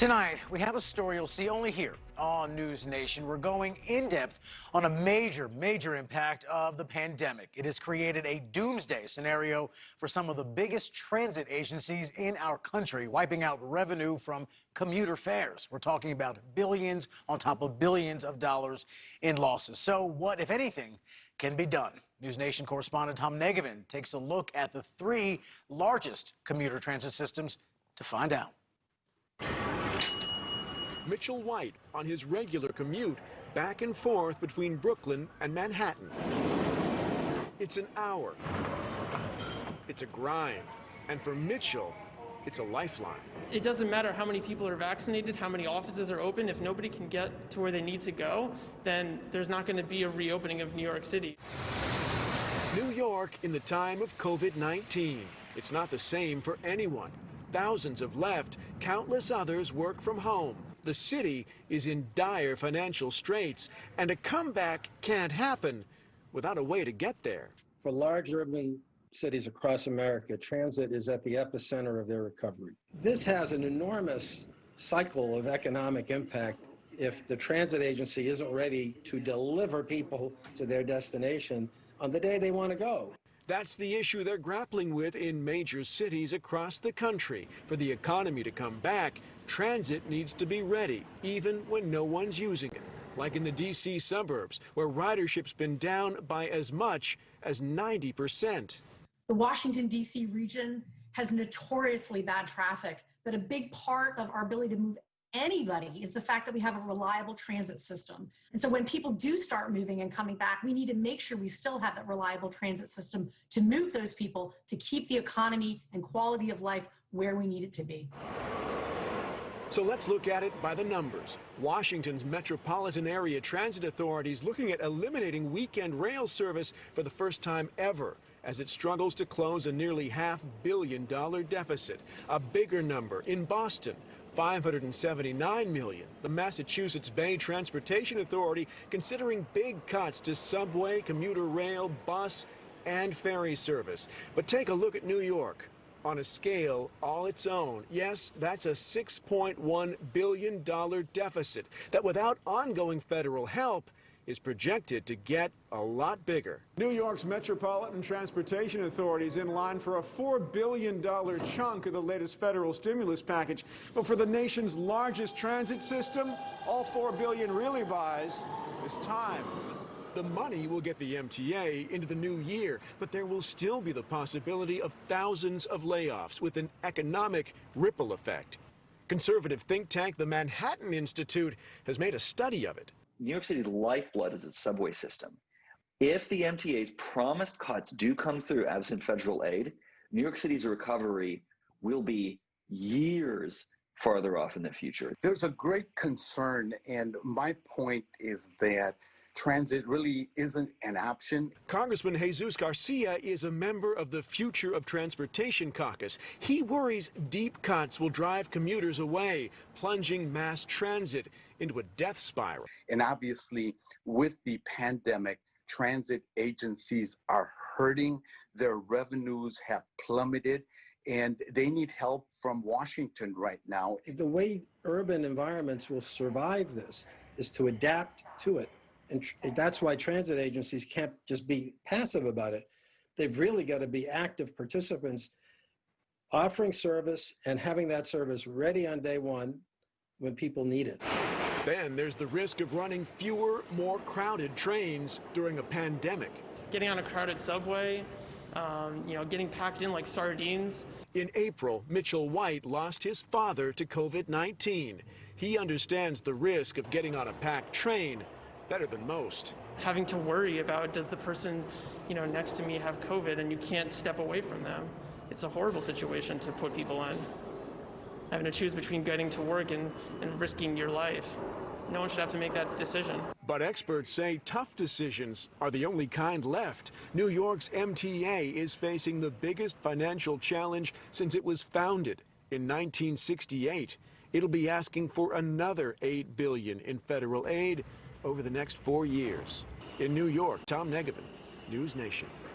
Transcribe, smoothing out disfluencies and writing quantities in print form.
Tonight, we have a story you'll see only here on NewsNation. We're going in depth on a major impact of the pandemic. It has created a doomsday scenario for some of the biggest transit agencies in our country, wiping out revenue from commuter fares. We're talking about billions on top of billions of dollars in losses. So what, if anything, can be done? NewsNation correspondent Tom Negevin takes a look at the three largest commuter transit systems to find out. Mitchell White on his regular commute back and forth between Brooklyn and Manhattan. It's an hour. It's a grind. And for Mitchell, it's a lifeline. It doesn't matter how many people are vaccinated, how many offices are open. If nobody can get to where they need to go, then there's not going to be a reopening of New York City. New York in the time of COVID-19. It's not the same for anyone. Thousands have left, countless others work from home. The city is in dire financial straits, and a comeback can't happen without a way to get there. For large urban cities across America, transit is at the epicenter of their recovery. This has an enormous cycle of economic impact if the transit agency isn't ready to deliver people to their destination on the day they want to go. That's the issue they're grappling with in major cities across the country. For the economy to come back, transit needs to be ready, even when no one's using it. Like in the D.C. suburbs, where ridership's been down by as much as 90%. The Washington, D.C. region has notoriously bad traffic, but a big part of our ability to move anybody is the fact that we have a reliable transit system. And so when people do start moving and coming back, we need to make sure we still have that reliable transit system to move those people, to keep the economy and quality of life where we need it to be. So let's look at it by the numbers. Washington's metropolitan area transit authority is looking at eliminating weekend rail service for the first time ever, as it struggles to close a nearly $500 million deficit. A bigger number in Boston, $579 million. The Massachusetts Bay Transportation Authority considering big cuts to subway, commuter rail, bus, and ferry service. But take a look at New York. On a scale all its own. Yes, that's a $6.1 billion deficit that without ongoing federal help is projected to get a lot bigger. New York's Metropolitan Transportation Authority is in line for a $4 billion chunk of the latest federal stimulus package. But for the nation's largest transit system, all $4 billion really buys is time. The money will get the MTA into the new year, but there will still be the possibility of thousands of layoffs with an economic ripple effect. Conservative think tank the Manhattan Institute has made a study of it. New York City's lifeblood is its subway system. If the MTA's promised cuts do come through absent federal aid, New York City's recovery will be years farther off in the future. There's a great concern, and my point is that transit really isn't an option. Congressman Jesus Garcia is a member of the Future of Transportation Caucus. He worries deep cuts will drive commuters away, plunging mass transit into a death spiral. And obviously, with the pandemic, transit agencies are hurting. Their revenues have plummeted, and they need help from Washington right now. The way urban environments will survive this is to adapt to it. And that's why transit agencies can't just be passive about it. They've really got to be active participants, offering service and having that service ready on day one when people need it. Then there's the risk of running fewer, more crowded trains during a pandemic. Getting on a crowded subway, getting packed in like sardines. In April, Mitchell White lost his father to COVID-19. He understands the risk of getting on a packed train better than most. Having to worry about, does the person, next to me have COVID, and you can't step away from them. It's a horrible situation to put people in. Having to choose between getting to work and risking your life. No one should have to make that decision. But experts say tough decisions are the only kind left. New York's MTA is facing the biggest financial challenge since it was founded in 1968. It'll be asking for another $8 billion in federal aid over the next 4 years. In New York, Tom Negevin, NewsNation.